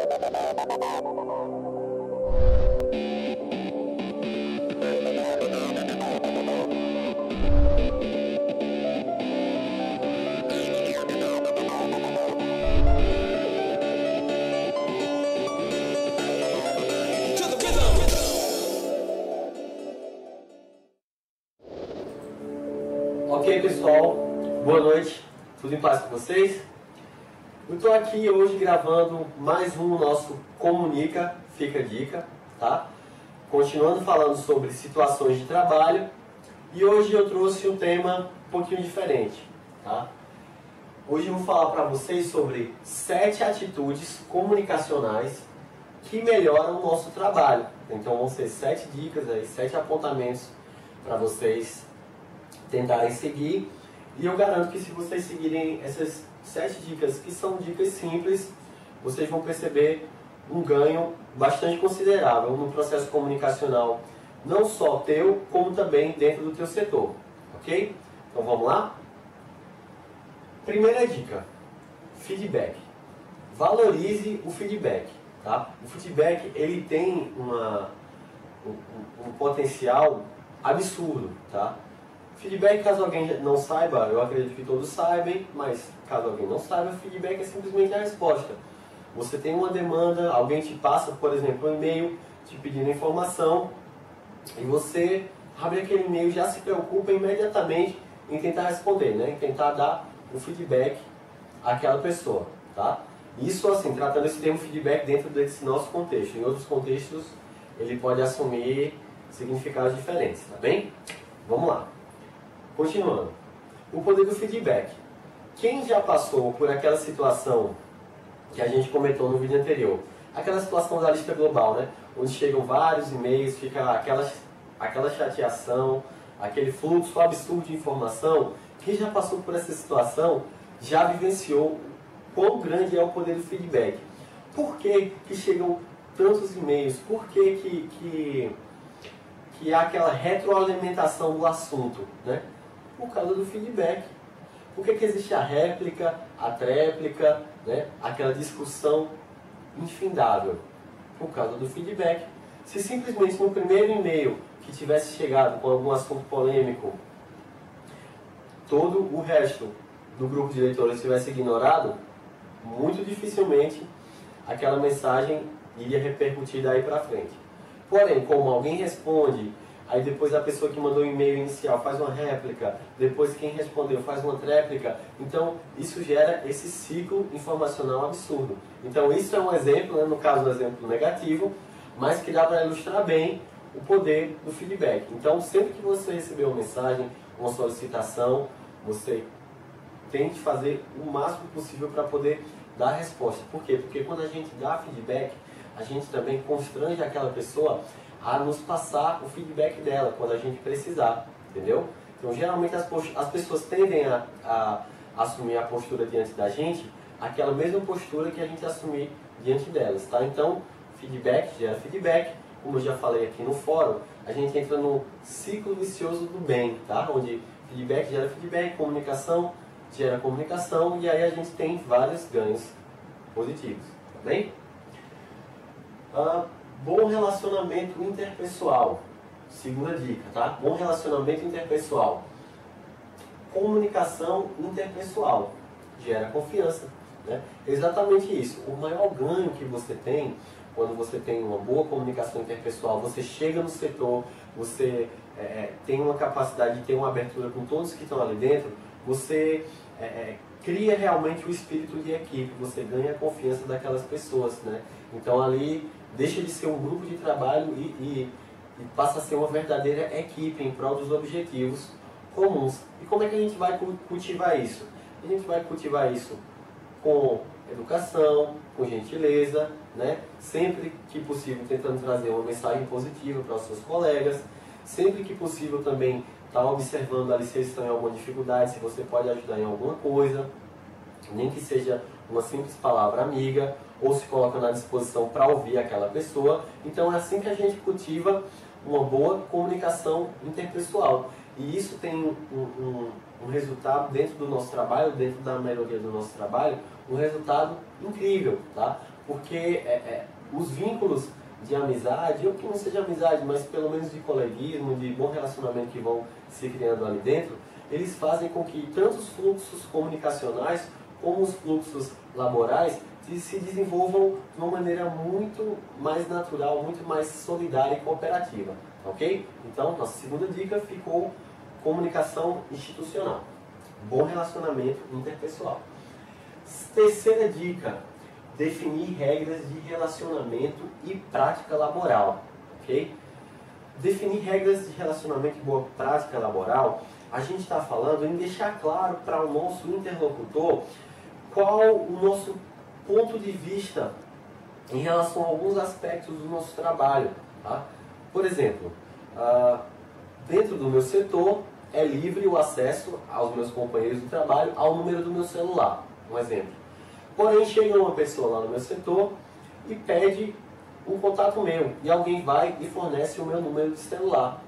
Ok, pessoal, boa noite, tudo em paz com vocês? Eu estou aqui hoje gravando mais um nosso Comunica, Fica a Dica, tá? Continuando falando sobre situações de trabalho, e hoje eu trouxe um tema um pouquinho diferente, tá? Hoje eu vou falar para vocês sobre 7 atitudes comunicacionais que melhoram o nosso trabalho. Então vão ser 7 dicas aí, 7 apontamentos para vocês tentarem seguir, e eu garanto que se vocês seguirem essas 7 dicas, que são dicas simples, vocês vão perceber um ganho bastante considerável no processo comunicacional, não só teu, como também dentro do teu setor, ok? Então vamos lá? Primeira dica, feedback. Valorize o feedback, tá? O feedback, ele tem um potencial absurdo, tá? Feedback, caso alguém não saiba, eu acredito que todos saibam, mas caso alguém não saiba, feedback é simplesmente a resposta. Você tem uma demanda, alguém te passa, por exemplo, um e-mail te pedindo informação, e você abre aquele e-mail e já se preocupa imediatamente em tentar responder, né? Em tentar dar o feedback àquela pessoa, tá? Isso, assim, tratando esse termo feedback dentro desse nosso contexto. Em outros contextos, ele pode assumir significados diferentes, tá bem? Vamos lá. Continuando, o poder do feedback. Quem já passou por aquela situação que a gente comentou no vídeo anterior? Aquela situação da lista global, né? Onde chegam vários e-mails, fica aquela chateação, aquele fluxo absurdo de informação. Quem já passou por essa situação já vivenciou quão grande é o poder do feedback. Por que chegam tantos e-mails? Por que há aquela retroalimentação do assunto, né? Por causa do feedback. Por que existe a réplica, a tréplica, né? Aquela discussão infindável? Por causa do feedback. Se simplesmente no primeiro e-mail que tivesse chegado com algum assunto polêmico, todo o resto do grupo de leitores tivesse ignorado, muito dificilmente aquela mensagem iria repercutir daí para frente. Porém, como alguém responde, aí depois a pessoa que mandou o e-mail inicial faz uma réplica, depois quem respondeu faz uma tréplica, então isso gera esse ciclo informacional absurdo. Então isso é um exemplo, né, no caso um exemplo negativo, mas que dá para ilustrar bem o poder do feedback. Então sempre que você receber uma mensagem, uma solicitação, você tente fazer o máximo possível para poder dar a resposta. Por quê? Porque quando a gente dá feedback, a gente também constrange aquela pessoa a nos passar o feedback dela quando a gente precisar, entendeu? Então, geralmente as pessoas tendem a assumir a postura diante da gente, aquela mesma postura que a gente assumir diante delas, tá? Então, feedback gera feedback, como eu já falei aqui no fórum, a gente entra no ciclo vicioso do bem, tá? Onde feedback gera feedback, comunicação gera comunicação, e aí a gente tem vários ganhos positivos, tá bem? Bom relacionamento interpessoal. Segunda dica, tá? Bom relacionamento interpessoal. Comunicação interpessoal gera confiança, né? Exatamente isso. O maior ganho que você tem quando você tem uma boa comunicação interpessoal, você chega no setor, você tem uma capacidade de ter uma abertura com todos que estão ali dentro, você cria realmente o espírito de equipe, você ganha a confiança daquelas pessoas, né? Então ali deixa de ser um grupo de trabalho e passa a ser uma verdadeira equipe em prol dos objetivos comuns. E como é que a gente vai cultivar isso? A gente vai cultivar isso com educação, com gentileza, né? Sempre que possível tentando trazer uma mensagem positiva para os seus colegas, sempre que possível também estar observando ali se eles estão em alguma dificuldade, se você pode ajudar em alguma coisa, nem que seja uma simples palavra amiga, ou se coloca na disposição para ouvir aquela pessoa. Então é assim que a gente cultiva uma boa comunicação interpessoal. E isso tem um resultado dentro do nosso trabalho, dentro da melhoria do nosso trabalho, um resultado incrível, tá? Porque os vínculos de amizade, ou que não seja amizade, mas pelo menos de coleguismo, de bom relacionamento que vão se criando ali dentro, eles fazem com que tanto os fluxos comunicacionais como os fluxos laborais se desenvolvam de uma maneira muito mais natural, muito mais solidária e cooperativa, ok? Então, nossa segunda dica ficou comunicação institucional, bom relacionamento interpessoal. Terceira dica, definir regras de relacionamento e prática laboral, ok? Definir regras de relacionamento e boa prática laboral, a gente está falando em deixar claro para o nosso interlocutor qual o nosso ponto de vista em relação a alguns aspectos do nosso trabalho. Tá? Por exemplo, dentro do meu setor é livre o acesso aos meus companheiros de trabalho ao número do meu celular, um exemplo. Porém, chega uma pessoa lá no meu setor e pede um contato meu, e alguém vai e fornece o meu número de celular.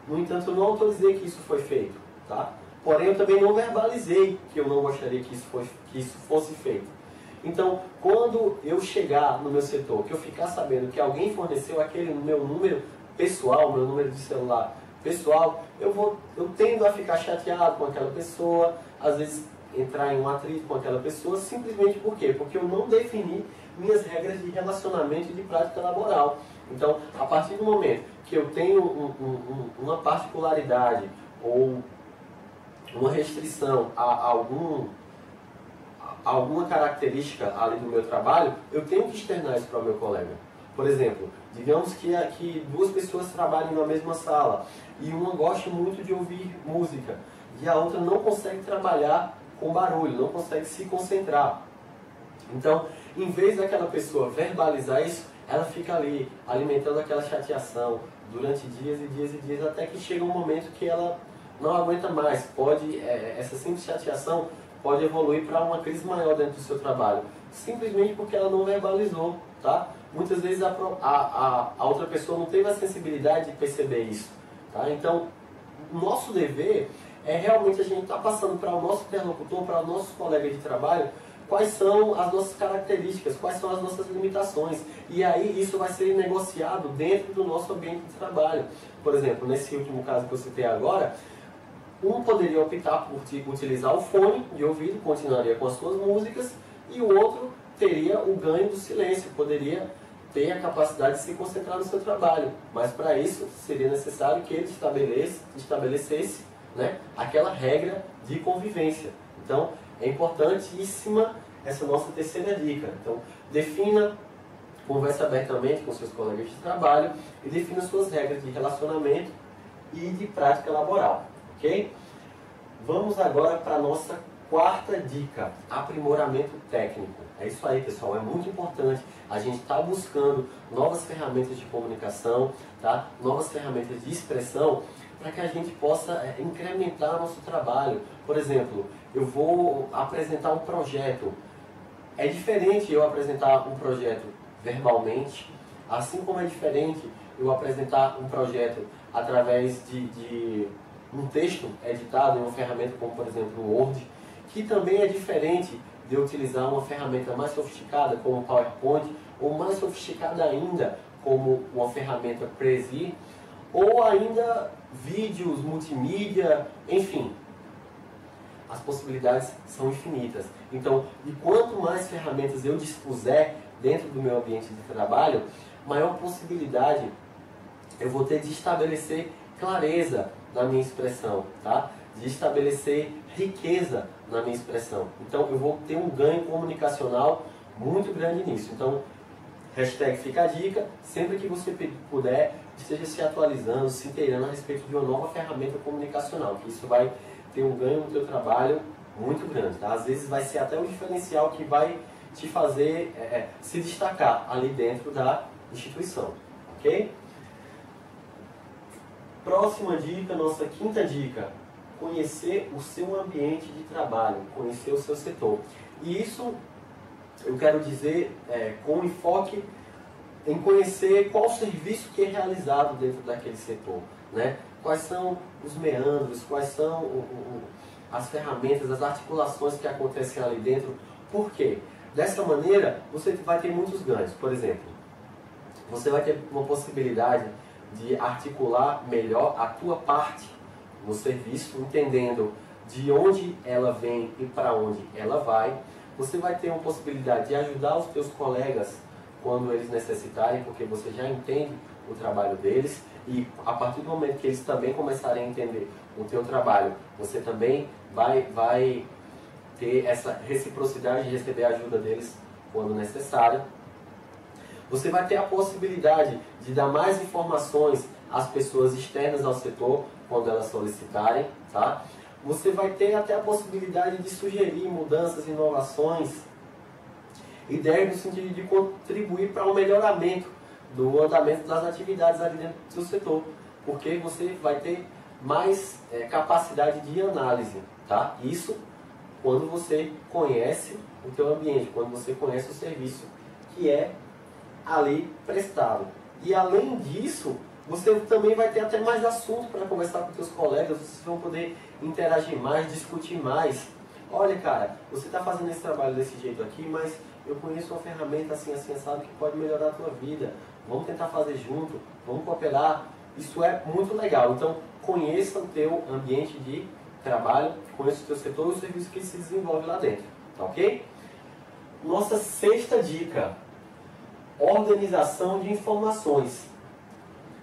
No entanto, eu não autorizei que isso foi feito. Tá? Porém, eu também não verbalizei que eu não gostaria que isso fosse feito. Então, quando eu chegar no meu setor, que eu ficar sabendo que alguém forneceu aquele meu número pessoal, meu número de celular pessoal, eu tendo a ficar chateado com aquela pessoa, às vezes entrar em um atrito com aquela pessoa, simplesmente por quê? Porque eu não defini minhas regras de relacionamento e de prática laboral. Então, a partir do momento que eu tenho uma particularidade ou uma restrição a alguma característica ali do meu trabalho, eu tenho que externar isso para o meu colega. Por exemplo, digamos que aqui duas pessoas trabalhem na mesma sala e uma goste muito de ouvir música e a outra não consegue trabalhar com barulho, não consegue se concentrar. Então, em vez daquela pessoa verbalizar isso, ela fica ali alimentando aquela chateação durante dias e dias e dias, até que chega um momento que ela não aguenta mais. Essa simples chateação pode evoluir para uma crise maior dentro do seu trabalho, simplesmente porque ela não verbalizou, tá? Muitas vezes a outra pessoa não teve a sensibilidade de perceber isso, tá? Então, o nosso dever é realmente a gente estar passando para o nosso interlocutor, para os nossos colegas de trabalho, quais são as nossas características, quais são as nossas limitações. E aí isso vai ser negociado dentro do nosso ambiente de trabalho. Por exemplo, nesse último caso que eu citei agora, um poderia optar por utilizar o fone de ouvido, continuaria com as suas músicas, e o outro teria o ganho do silêncio, poderia ter a capacidade de se concentrar no seu trabalho. Mas para isso seria necessário que ele estabelecesse, né, aquela regra de convivência. Então, é importantíssima essa nossa terceira dica. Então, defina, converse abertamente com seus colegas de trabalho e defina suas regras de relacionamento e de prática laboral. Ok? Vamos agora para a nossa quarta dica, aprimoramento técnico. É isso aí, pessoal, é muito importante a gente estar buscando novas ferramentas de comunicação, tá? Novas ferramentas de expressão, para que a gente possa incrementar nosso trabalho. Por exemplo, eu vou apresentar um projeto. É diferente eu apresentar um projeto verbalmente, assim como é diferente eu apresentar um projeto através de um texto editado em uma ferramenta como, por exemplo, o Word, que também é diferente de eu utilizar uma ferramenta mais sofisticada como o PowerPoint, ou mais sofisticada ainda como uma ferramenta Prezi, ou ainda vídeos, multimídia, enfim. As possibilidades são infinitas. Então, e quanto mais ferramentas eu dispuser dentro do meu ambiente de trabalho, maior possibilidade eu vou ter de estabelecer clareza na minha expressão, tá? De estabelecer riqueza na minha expressão. Então, eu vou ter um ganho comunicacional muito grande nisso. Então, hashtag fica a dica, sempre que você puder, esteja se atualizando, se inteirando a respeito de uma nova ferramenta comunicacional, que isso vai ter um ganho no teu trabalho muito grande, tá? Às vezes vai ser até um diferencial que vai te fazer se destacar ali dentro da instituição, ok? Próxima dica, nossa quinta dica, conhecer o seu ambiente de trabalho, conhecer o seu setor. E isso eu quero dizer com enfoque em conhecer qual serviço que é realizado dentro daquele setor, né? Quais são os meandros, quais são as ferramentas, as articulações que acontecem ali dentro Por quê? Dessa maneira, você vai ter muitos ganhos. Por exemplo, você vai ter uma possibilidade de articular melhor a tua parte no serviço, entendendo de onde ela vem e para onde ela vai. Você vai ter uma possibilidade de ajudar os teus colegas quando eles necessitarem, porque você já entende o trabalho deles, e a partir do momento que eles também começarem a entender o teu trabalho, você também vai ter essa reciprocidade de receber a ajuda deles quando necessário. Você vai ter a possibilidade de dar mais informações às pessoas externas ao setor quando elas solicitarem, tá? Você vai ter até a possibilidade de sugerir mudanças, inovações, ideias no sentido de contribuir para o melhoramento do andamento das atividades ali dentro do setor, porque você vai ter mais capacidade de análise, tá? Isso quando você conhece o teu ambiente, quando você conhece o serviço que é ali prestado. E além disso, você também vai ter até mais assunto para conversar com seus colegas, vocês vão poder interagir mais, discutir mais. Olha, cara, você está fazendo esse trabalho desse jeito aqui, mas eu conheço uma ferramenta assim, assim, sabe, que pode melhorar a tua vida. Vamos tentar fazer junto, vamos cooperar. Isso é muito legal. Então, conheça o teu ambiente de trabalho, conheça o teu setor e o serviço que se desenvolve lá dentro. Tá ok? Nossa sexta dica: organização de informações.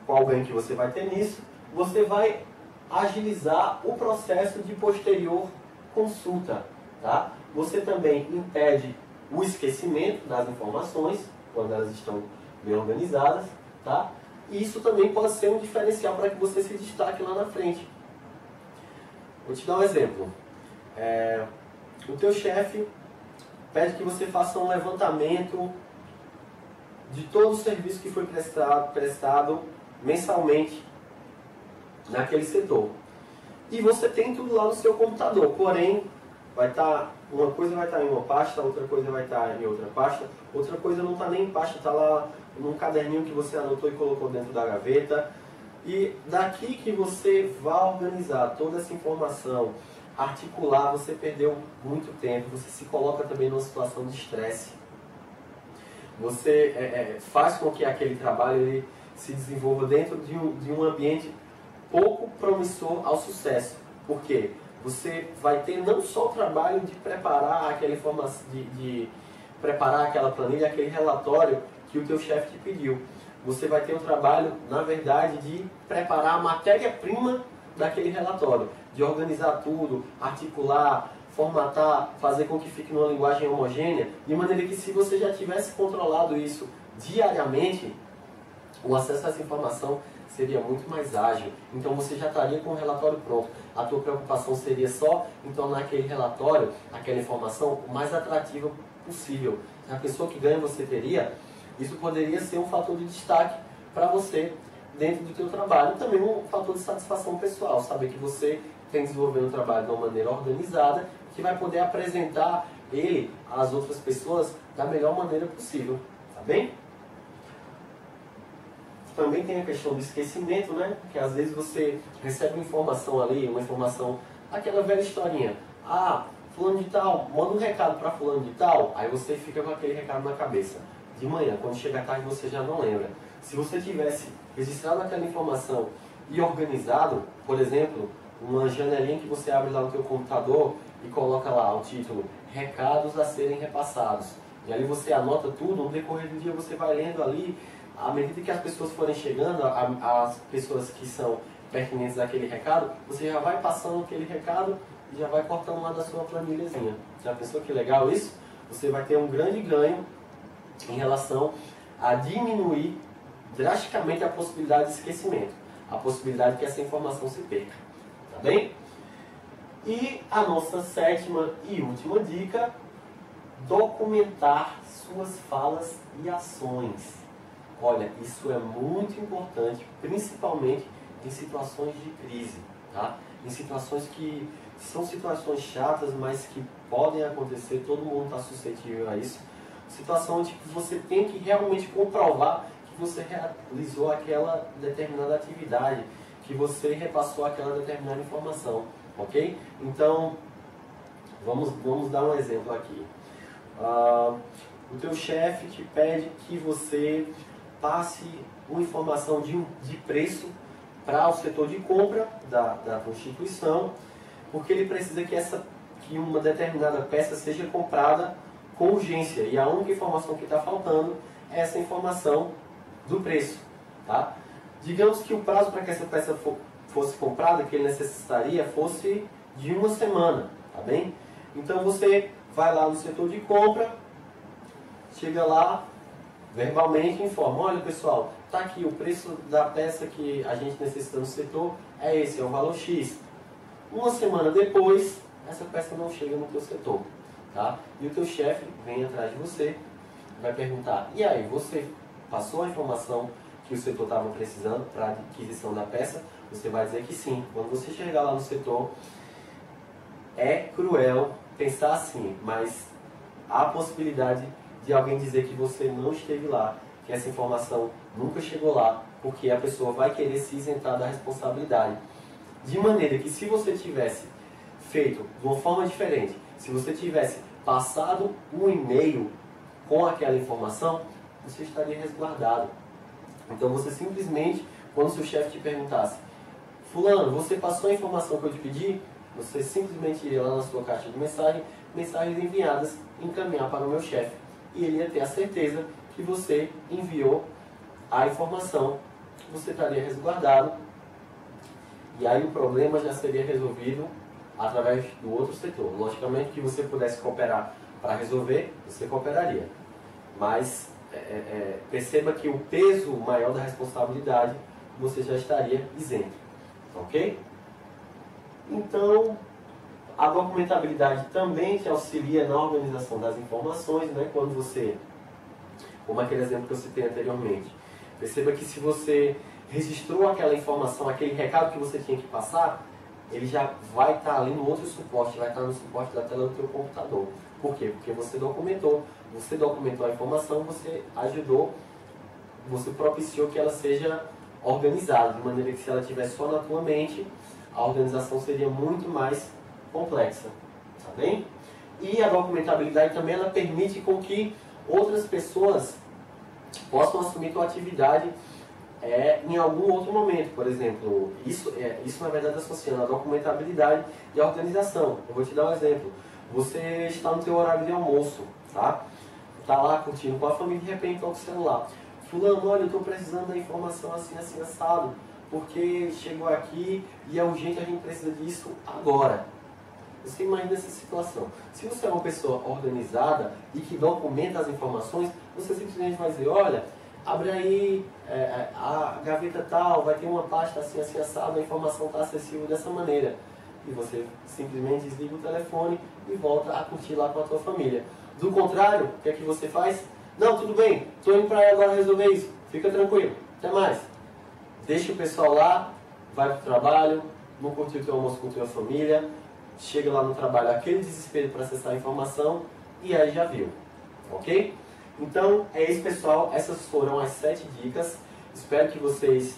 Qual o ganho que você vai ter nisso? Você vai agilizar o processo de posterior consulta. Tá? Você também impede o esquecimento das informações quando elas estão bem organizadas. Tá? E isso também pode ser um diferencial para que você se destaque lá na frente. Vou te dar um exemplo. O teu chefe pede que você faça um levantamento de todo o serviço que foi prestado mensalmente naquele setor. E você tem tudo lá no seu computador, porém, uma coisa vai estar em uma pasta, outra coisa vai estar em outra pasta, outra coisa não está nem em pasta, está lá num caderninho que você anotou e colocou dentro da gaveta. E daqui que você vai organizar toda essa informação, articular, você perdeu muito tempo, você se coloca também numa situação de estresse. Você faz com que aquele trabalho ele se desenvolva dentro de um ambiente pouco promissor ao sucesso. Por quê? Você vai ter não só o trabalho de preparar aquela informação, de preparar aquela planilha, aquele relatório que o teu chefe te pediu. Você vai ter o trabalho, na verdade, de preparar a matéria-prima daquele relatório, de organizar tudo, articular, formatar, fazer com que fique numa linguagem homogênea, de maneira que, se você já tivesse controlado isso diariamente, o acesso a essa informação seria muito mais ágil. Então você já estaria com o relatório pronto. A tua preocupação seria só em tornar aquele relatório, aquela informação, o mais atrativa possível. A pessoa que ganha você teria, isso poderia ser um fator de destaque para você dentro do teu trabalho. E também um fator de satisfação pessoal, saber que você tem desenvolvido o trabalho de uma maneira organizada, que vai poder apresentar ele às outras pessoas da melhor maneira possível. Tá bem? Também tem a questão do esquecimento, né? Que às vezes você recebe uma informação ali, uma informação, aquela velha historinha. Ah, fulano de tal, manda um recado para fulano de tal, aí você fica com aquele recado na cabeça. De manhã, quando chega tarde, você já não lembra. Se você tivesse registrado aquela informação e organizado, por exemplo, uma janelinha que você abre lá no teu computador e coloca lá o título Recados a serem repassados. E ali você anota tudo, no decorrer do dia você vai lendo ali, à medida que as pessoas forem chegando, as pessoas que são pertinentes àquele recado, você já vai passando aquele recado e já vai cortando lá da sua planilhazinha. Já pensou que legal isso? Você vai ter um grande ganho em relação a diminuir drasticamente a possibilidade de esquecimento, a possibilidade que essa informação se perca. Tá bem? E a nossa sétima e última dica: documentar suas falas e ações. Olha, isso é muito importante, principalmente em situações de crise, tá? Em situações que são situações chatas, mas que podem acontecer, todo mundo está suscetível a isso. Situação onde você tem que realmente comprovar que você realizou aquela determinada atividade, que você repassou aquela determinada informação, ok? Então, vamos dar um exemplo aqui. o teu chefe te pede que você passe uma informação de preço para o setor de compra da instituição, porque ele precisa que uma determinada peça seja comprada com urgência, e a única informação que está faltando é essa informação do preço. Tá? Digamos que o prazo para que essa peça fosse comprada, que ele necessitaria, fosse de uma semana, tá bem? Então você vai lá no setor de compra, chega lá, verbalmente informa: olha pessoal, está aqui o preço da peça que a gente necessita no setor, é esse, é o valor X. Uma semana depois, essa peça não chega no teu setor, tá? E o teu chefe vem atrás de você, vai perguntar: e aí, você passou a informação que o setor estava precisando para a aquisição da peça? Você vai dizer que sim. Quando você chegar lá no setor, é cruel pensar assim, mas há a possibilidade de alguém dizer que você não esteve lá, que essa informação nunca chegou lá, porque a pessoa vai querer se isentar da responsabilidade. De maneira que, se você tivesse feito de uma forma diferente, se você tivesse passado um e-mail com aquela informação, você estaria resguardado. Então você simplesmente, quando seu chefe te perguntasse: fulano, você passou a informação que eu te pedi? Você simplesmente iria lá na sua caixa de mensagens enviadas, encaminhar para o meu chefe. E ele ia ter a certeza que você enviou a informação, você estaria resguardado. E aí o problema já seria resolvido através do outro setor. Logicamente que você pudesse cooperar para resolver, você cooperaria. Mas perceba que o peso maior da responsabilidade você já estaria isento. Ok? Então, a documentabilidade também te auxilia na organização das informações, né? Quando você, como aquele exemplo que eu citei anteriormente, perceba que se você registrou aquela informação, aquele recado que você tinha que passar, ele já vai estar ali no outro suporte, vai estar no suporte da tela do teu computador. Por quê? Porque você documentou a informação, você ajudou, você propiciou que ela seja organizada, de maneira que, se ela estiver só na tua mente, a organização seria muito mais complexa, tá bem? E a documentabilidade também, ela permite com que outras pessoas possam assumir tua atividade em algum outro momento. Por exemplo, isso na verdade associando a documentabilidade e a organização. Eu vou te dar um exemplo. Você está no teu horário de almoço, tá? Está lá curtindo com a família e de repente toca o celular: fulano, olha, eu estou precisando da informação assim, assim, assado, porque chegou aqui e é urgente, a gente precisa disso agora. Você imagina essa situação. Se você é uma pessoa organizada e que documenta as informações, você simplesmente vai dizer: olha, abre aí a gaveta tal, vai ter uma pasta assim, assim, assado, a informação está acessível dessa maneira. E você simplesmente desliga o telefone e volta a curtir lá com a tua família. Do contrário, o que é que você faz? Não, tudo bem, estou indo para aí agora resolver isso, fica tranquilo, até mais. Deixa o pessoal lá, vai para o trabalho, não curtiu o teu almoço com a tua família, chega lá no trabalho, aquele desespero para acessar a informação, e aí já viu, ok? Então é isso, pessoal, essas foram as 7 dicas, espero que vocês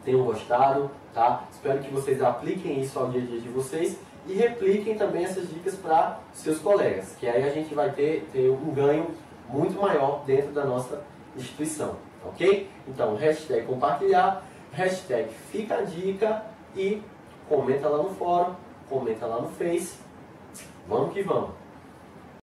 tenham gostado, tá? Espero que vocês apliquem isso ao dia a dia de vocês e repliquem também essas dicas para seus colegas, que aí a gente vai ter um ganho muito maior dentro da nossa instituição, ok? Então, hashtag compartilhar, hashtag fica a dica e comenta lá no fórum, comenta lá no Face. Vamos que vamos!